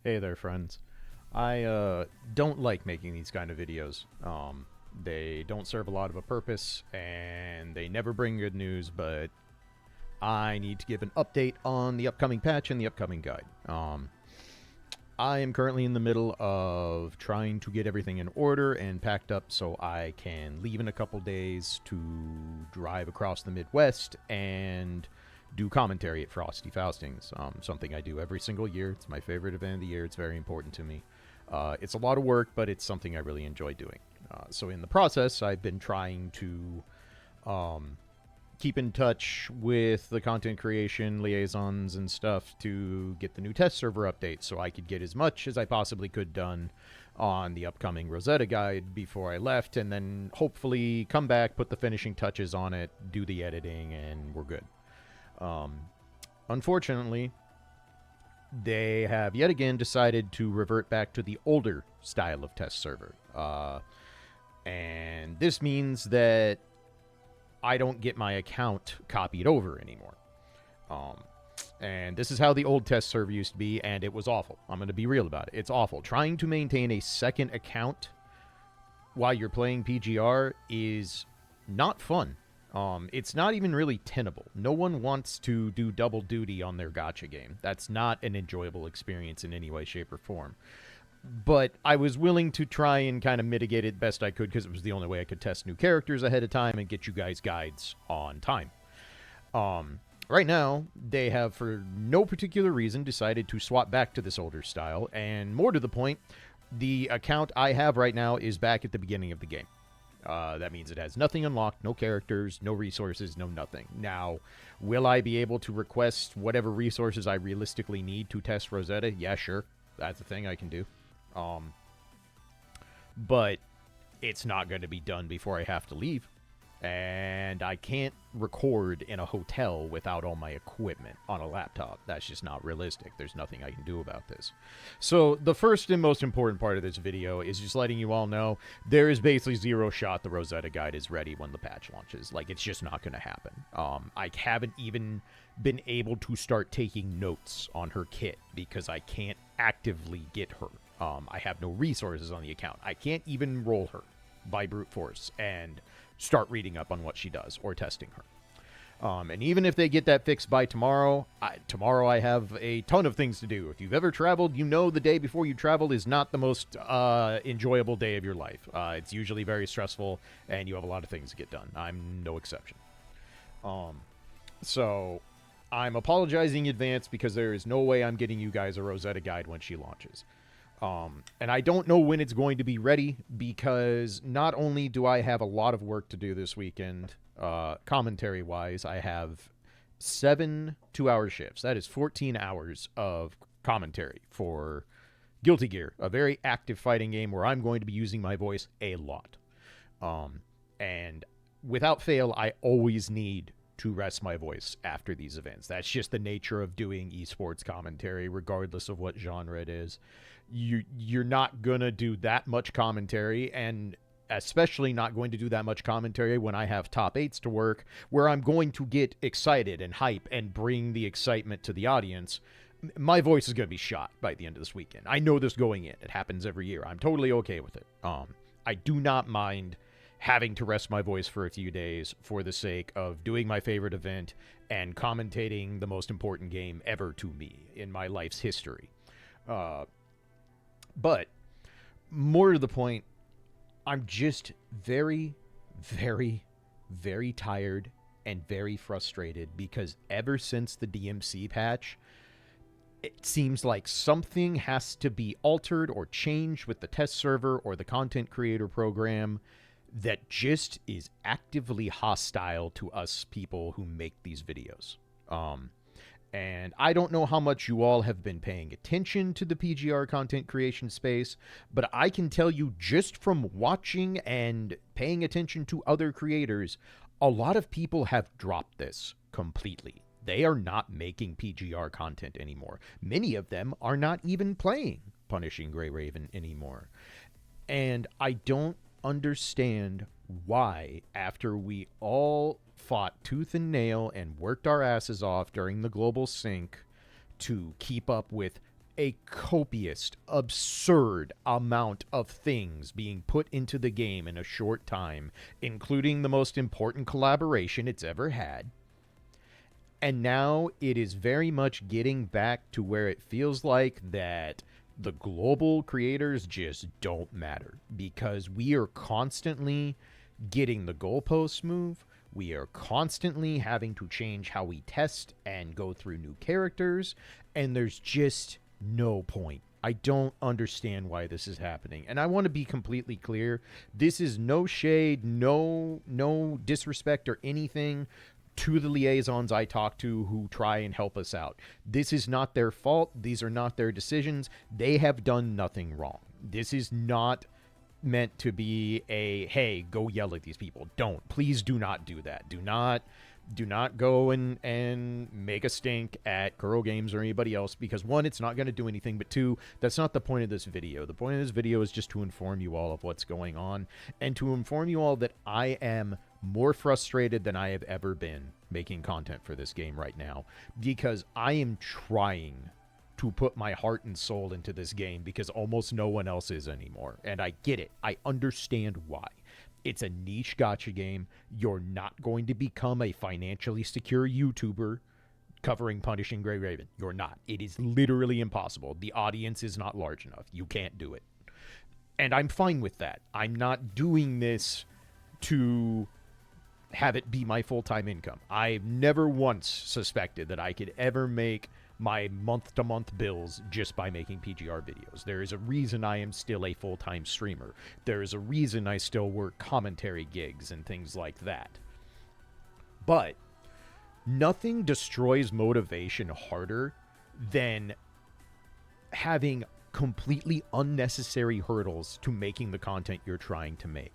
Hey there, friends. I don't like making these kind of videos. They don't serve a lot of a purpose, and they never bring good news, but I need to give an update on the upcoming patch and the upcoming guide. I am currently in the middle of trying to get everything in order and packed up so I can leave in a couple days to drive across the Midwest and do commentary at Frosty Faustings. Something I do every single year. It's my favorite event of the year. It's very important to me. It's a lot of work, but it's something I really enjoy doing. So in the process, I've been trying to keep in touch with the content creation liaisons and stuff to get the new test server update so I could get as much as I possibly could done on the upcoming Rosetta guide before I left, and then hopefully come back, put the finishing touches on it, do the editing, and we're good. Unfortunately, they have yet again decided to revert back to the older style of test server. And this means that I don't get my account copied over anymore. And this is how the old test server used to be, and it was awful. I'm going to be real about it. It's awful. Trying to maintain a second account while you're playing PGR is not fun. It's not even really tenable. No one wants to do double duty on their gacha game. That's not an enjoyable experience in any way, shape, or form. But I was willing to try and kind of mitigate it best I could because it was the only way I could test new characters ahead of time and get you guys guides on time. Right now, they have, for no particular reason, decided to swap back to this older style, and more to the point, the account I have right now is back at the beginning of the game. That means it has nothing unlocked, no characters, no resources, no nothing. Now, will I be able to request whatever resources I realistically need to test Rosetta? Yeah, sure. That's a thing I can do. But it's not going to be done before I have to leave. And I can't record in a hotel without all my equipment on a laptop. That's just not realistic. There's nothing I can do about this. So the first and most important part of this video is just letting you all know there is basically zero shot the Rosetta guide is ready when the patch launches. Like, it's just not going to happen. I haven't even been able to start taking notes on her kit because I can't actively get her. I have no resources on the account. I can't even roll her by brute force and start reading up on what she does or testing her. And even if they get that fixed by tomorrow, I have a ton of things to do. If you've ever traveled, you know the day before you travel is not the most enjoyable day of your life. It's usually very stressful, and you have a lot of things to get done. I'm no exception. So I'm apologizing in advance because there is no way I'm getting you guys a Rosetta guide when she launches. And I don't know when it's going to be ready because not only do I have a lot of work to do this weekend, commentary-wise, I have 7 2-hour shifts. That is 14 hours of commentary for Guilty Gear, a very active fighting game where I'm going to be using my voice a lot. And without fail, I always need to rest my voice after these events. That's just the nature of doing esports commentary, regardless of what genre it is. You're not gonna do that much commentary, and especially not going to do that much commentary when I have top 8s to work, where I'm going to get excited and hype and bring the excitement to the audience. My voice is going to be shot by the end of this weekend. I know this going in. It happens every year. I'm totally okay with it. I do not mind having to rest my voice for a few days for the sake of doing my favorite event and commentating the most important game ever to me in my life's history. But more to the point, I'm just very, very, very tired and very frustrated because ever since the DMC patch, it seems like something has to be altered or changed with the test server or the content creator program that just is actively hostile to us people who make these videos. And I don't know how much you all have been paying attention to the PGR content creation space, but I can tell you just from watching and paying attention to other creators, a lot of people have dropped this completely. They are not making PGR content anymore. Many of them are not even playing Punishing Grey Raven anymore. And I don't understand why, after we all fought tooth and nail and worked our asses off during the global sync to keep up with a copious, absurd amount of things being put into the game in a short time, including the most important collaboration it's ever had. And now it is very much getting back to where it feels like that the global creators just don't matter, because we are constantly getting the goalposts move. We are constantly having to change how we test and go through new characters, and there's just no point. I don't understand why this is happening. And I want to be completely clear. This is no shade, no disrespect or anything to the liaisons I talk to who try and help us out. This is not their fault. These are not their decisions. They have done nothing wrong. This is not meant to be a, hey, go yell at these people. Don't. Please do not do that. Do not go and make a stink at Kuro Games or anybody else, because one, it's not going to do anything, but two, that's not the point of this video. The point of this video is just to inform you all of what's going on, and to inform you all that I am more frustrated than I have ever been making content for this game right now, because I am trying to put my heart and soul into this game because almost no one else is anymore. And I get it. I understand why. It's a niche gacha game. You're not going to become a financially secure YouTuber covering Punishing Gray Raven. You're not. It is literally impossible. The audience is not large enough. You can't do it. And I'm fine with that. I'm not doing this to have it be my full-time income. I've never once suspected that I could ever make my month-to-month bills just by making PGR videos. There is a reason I am still a full-time streamer. There is a reason I still work commentary gigs and things like that. But nothing destroys motivation harder than having completely unnecessary hurdles to making the content you're trying to make.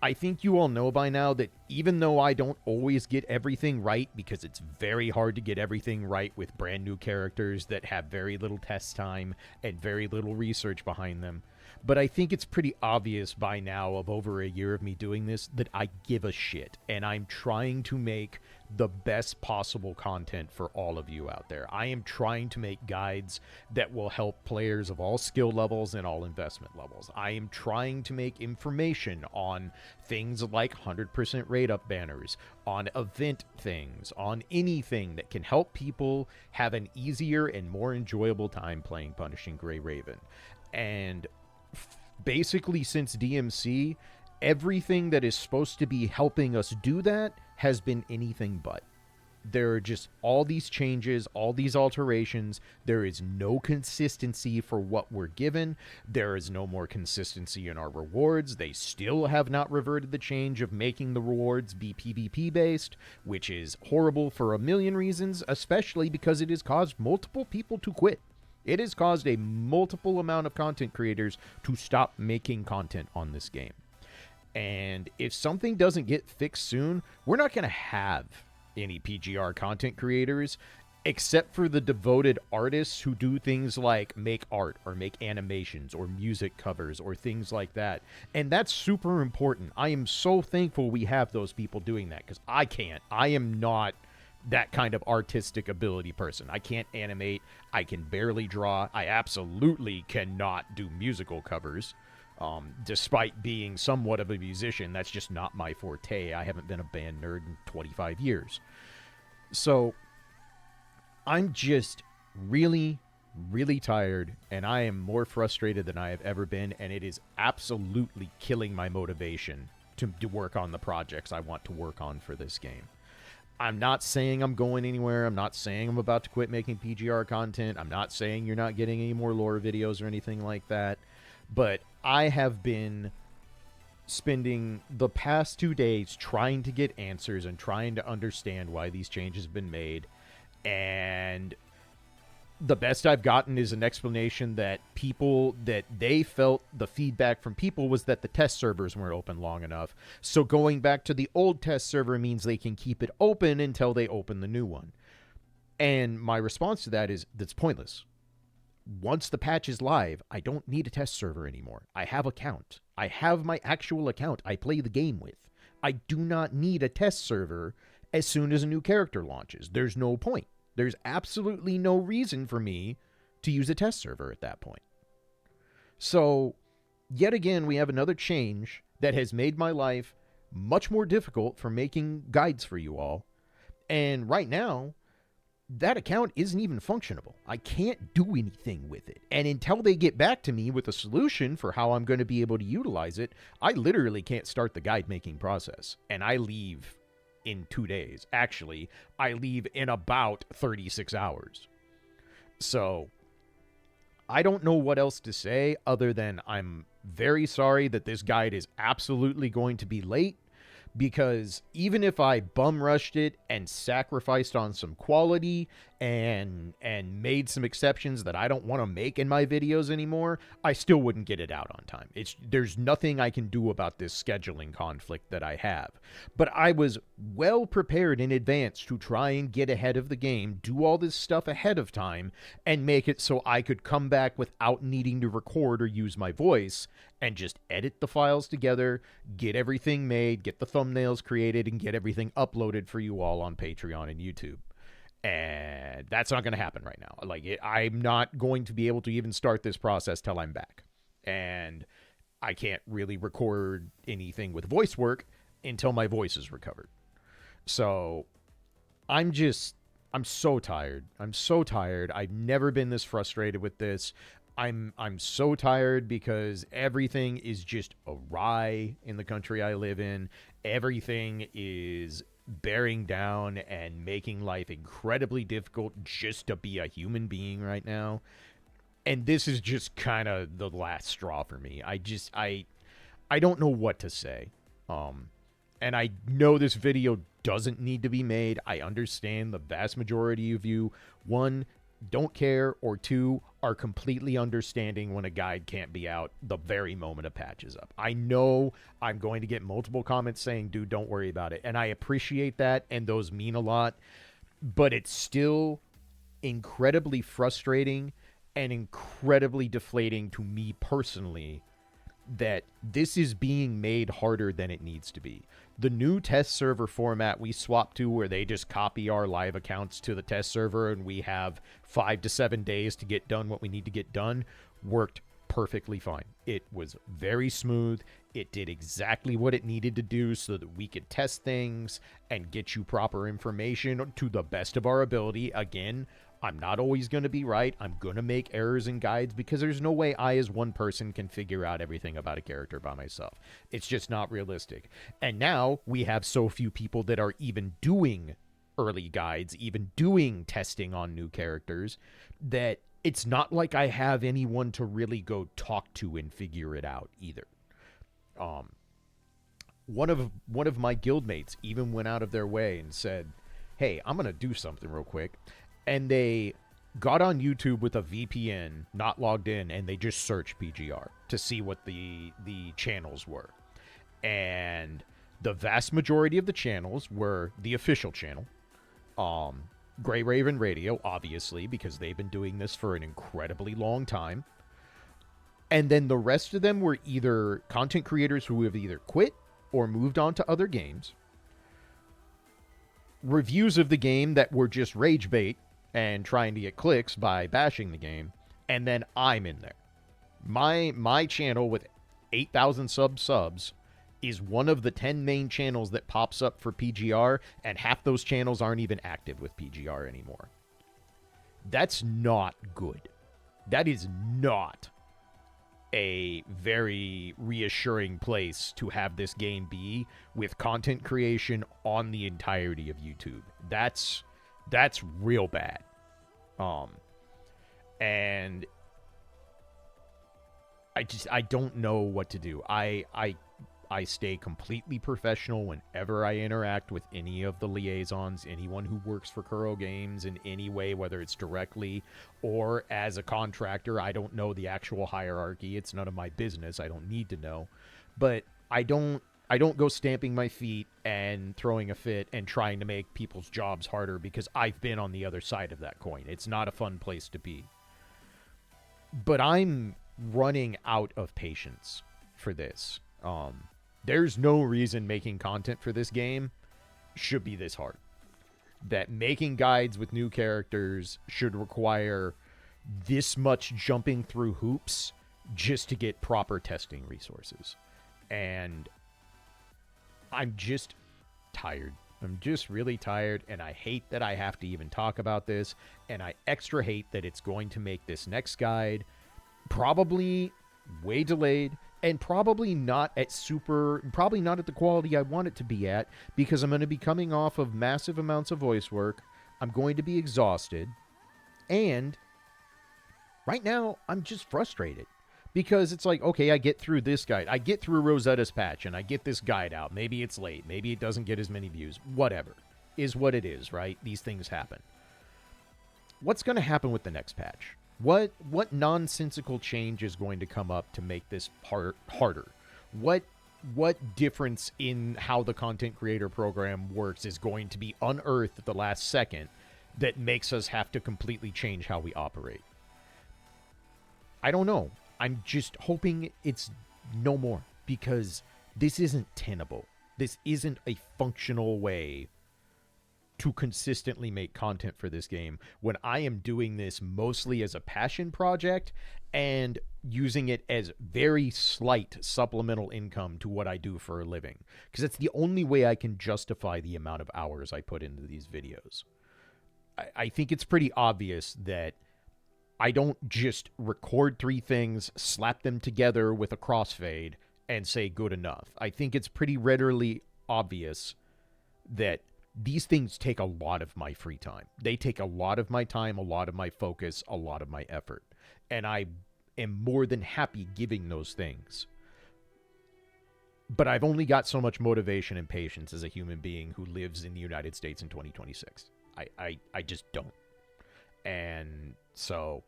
I think you all know by now that even though I don't always get everything right, because it's very hard to get everything right with brand new characters that have very little test time and very little research behind them, but I think it's pretty obvious by now, of over a year of me doing this, that I give a shit, and I'm trying to make the best possible content for all of you out there. I am trying to make guides that will help players of all skill levels and all investment levels. I am trying to make information on things like 100% rate up banners, on event things, on anything that can help people have an easier and more enjoyable time playing Punishing Gray Raven. And basically, since DMC, everything that is supposed to be helping us do that has been anything but. There are just all these changes, all these alterations. There is no consistency for what we're given. There is no more consistency in our rewards. They still have not reverted the change of making the rewards be PvP based, which is horrible for a million reasons, especially because it has caused multiple people to quit. It has caused a multiple amount of content creators to stop making content on this game. And if something doesn't get fixed soon, we're not going to have any PGR content creators, except for the devoted artists who do things like make art or make animations or music covers or things like that. And that's super important. I am so thankful we have those people doing that, because I can't. I am not that kind of artistic ability person. I can't animate. I can barely draw. I absolutely cannot do musical covers. Despite being somewhat of a musician, that's just not my forte. I haven't been a band nerd in 25 years. So I'm just really, really tired, and I am more frustrated than I have ever been, and it is absolutely killing my motivation to work on the projects I want to work on for this game. I'm not saying I'm going anywhere. I'm not saying I'm about to quit making PGR content. I'm not saying you're not getting any more lore videos or anything like that. But I have been spending the past 2 days trying to get answers and trying to understand why these changes have been made. And the best I've gotten is an explanation that they felt the feedback from people was that the test servers weren't open long enough. So going back to the old test server means they can keep it open until they open the new one. And my response to that is, that's pointless. Once the patch is live, I don't need a test server anymore. I have an account. I have my actual account I play the game with. I do not need a test server as soon as a new character launches. There's no point. There's absolutely no reason for me to use a test server at that point. So, yet again, we have another change that has made my life much more difficult for making guides for you all. And right now, that account isn't even functionable. I can't do anything with it. And until they get back to me with a solution for how I'm going to be able to utilize it, I literally can't start the guide making process. And I leave in 2 days. Actually, I leave in about 36 hours. So, I don't know what else to say other than I'm very sorry that this guide is absolutely going to be late, because even if I bum rushed it and sacrificed on some quality and made some exceptions that I don't want to make in my videos anymore, I still wouldn't get it out on time. There's nothing I can do about this scheduling conflict that I have. But I was well prepared in advance to try and get ahead of the game, do all this stuff ahead of time, and make it so I could come back without needing to record or use my voice, and just edit the files together, get everything made, get the thumbnails created, and get everything uploaded for you all on Patreon and YouTube. And that's not going to happen right now. I'm not going to be able to even start this process till I'm back. And I can't really record anything with voice work until my voice is recovered. So I'm so tired. I'm so tired. I've never been this frustrated with this. I'm so tired because everything is just awry in the country I live in. Everything is bearing down and making life incredibly difficult just to be a human being right now. And this is just kind of the last straw for me. I don't know what to say. And I know this video doesn't need to be made. I understand the vast majority of you, one, don't care, or two, are completely understanding when a guide can't be out the very moment a patch is up. I know I'm going to get multiple comments saying, dude, don't worry about it. And I appreciate that, and those mean a lot. But it's still incredibly frustrating and incredibly deflating to me personally that this is being made harder than it needs to be. The new test server format we swapped to, where they just copy our live accounts to the test server and we have 5 to 7 days to get done what we need to get done, worked perfectly fine. It was very smooth. It did exactly what it needed to do so that we could test things and get you proper information to the best of our ability. Again, I'm not always going to be right. I'm going to make errors in guides because there's no way I as one person can figure out everything about a character by myself. It's just not realistic. And now we have so few people that are even doing early guides, even doing testing on new characters, that it's not like I have anyone to really go talk to and figure it out either. One of my guildmates even went out of their way and said, hey, I'm going to do something real quick. And they got on YouTube with a VPN, not logged in, and they just searched PGR to see what the channels were. And the vast majority of the channels were the official channel. Grey Raven Radio, obviously, because they've been doing this for an incredibly long time. And then the rest of them were either content creators who have either quit or moved on to other games. Reviews of the game that were just rage bait and trying to get clicks by bashing the game, and then I'm in there. My channel with 8,000 subs is one of the 10 main channels that pops up for PGR, and half those channels aren't even active with PGR anymore. That's not good. That is not a very reassuring place to have this game be, with content creation on the entirety of YouTube. That's real bad. And I don't know what to do. I stay completely professional whenever I interact with any of the liaisons, anyone who works for Kuro Games in any way, whether it's directly or as a contractor. I don't know the actual hierarchy. It's none of my business. I don't need to know. But I don't go stamping my feet and throwing a fit and trying to make people's jobs harder, because I've been on the other side of that coin. It's not a fun place to be. But I'm running out of patience for this. There's no reason making content for this game should be this hard. That making guides with new characters should require this much jumping through hoops just to get proper testing resources. And I'm just tired. I'm just really tired, and I hate that I have to even talk about this, and I extra hate that it's going to make this next guide probably way delayed, and probably not at the quality I want it to be at, because I'm going to be coming off of massive amounts of voice work. I'm going to be exhausted, and right now I'm just frustrated. Because it's like, okay, I get through this guide. I get through Rosetta's patch, and I get this guide out. Maybe it's late. Maybe it doesn't get as many views. Whatever. Is what it is, right? These things happen. What's going to happen with the next patch? What nonsensical change is going to come up to make this harder? What difference in how the content creator program works is going to be unearthed at the last second that makes us have to completely change how we operate? I don't know. I'm just hoping it's no more, because this isn't tenable. This isn't a functional way to consistently make content for this game when I am doing this mostly as a passion project and using it as very slight supplemental income to what I do for a living. Because it's the only way I can justify the amount of hours I put into these videos. I think it's pretty obvious that I don't just record 3 things, slap them together with a crossfade, and say good enough. I think it's pretty readily obvious that these things take a lot of my free time. They take a lot of my time, a lot of my focus, a lot of my effort. And I am more than happy giving those things. But I've only got so much motivation and patience as a human being who lives in the United States in 2026. I just don't. And so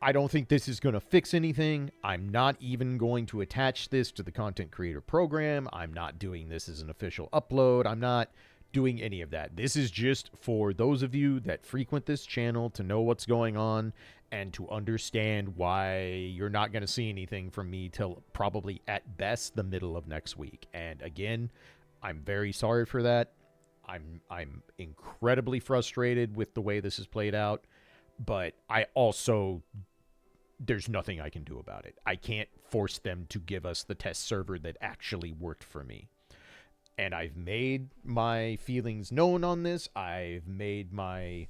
I don't think this is going to fix anything. I'm not even going to attach this to the content creator program. I'm not doing this as an official upload. I'm not doing any of that. This is just for those of you that frequent this channel to know what's going on and to understand why you're not going to see anything from me till probably at best the middle of next week. And again, I'm very sorry for that. I'm incredibly frustrated with the way this is played out. But I also, there's nothing I can do about it. I can't force them to give us the test server that actually worked for me. And I've made my feelings known on this. I've made my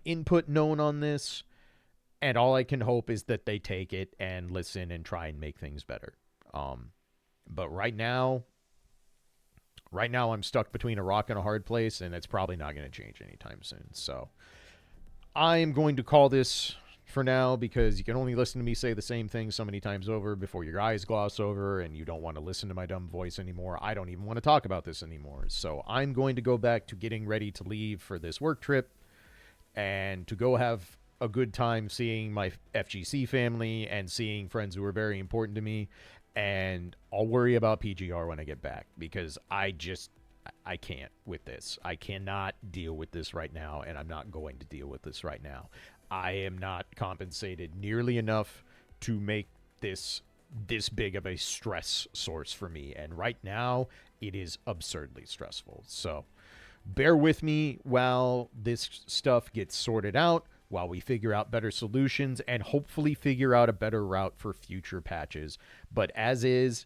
input known on this. And all I can hope is that they take it and listen and try and make things better. But right now I'm stuck between a rock and a hard place, and it's probably not going to change anytime soon. So I am going to call this for now, because you can only listen to me say the same thing so many times over before your eyes gloss over and you don't want to listen to my dumb voice anymore. I don't even want to talk about this anymore. So I'm going to go back to getting ready to leave for this work trip and to go have a good time seeing my FGC family and seeing friends who are very important to me. And I'll worry about PGR when I get back, because I can't with this. I cannot deal with this right now, and I'm not going to deal with this right now. I am not compensated nearly enough to make this big of a stress source for me. And right now, it is absurdly stressful. So bear with me while this stuff gets sorted out, while we figure out better solutions, and hopefully figure out a better route for future patches. But as is,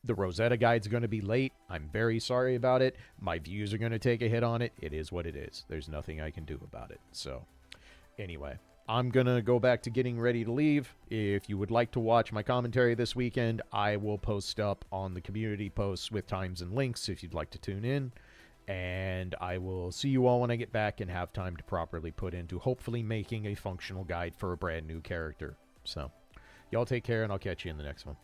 the Rosetta guide's going to be late. I'm very sorry about it. My views are going to take a hit on it. It is what it is. There's nothing I can do about it. So anyway, I'm going to go back to getting ready to leave. If you would like to watch my commentary this weekend, I will post up on the community posts with times and links if you'd like to tune in. And I will see you all when I get back and have time to properly put into hopefully making a functional guide for a brand new character. So y'all take care, and I'll catch you in the next one.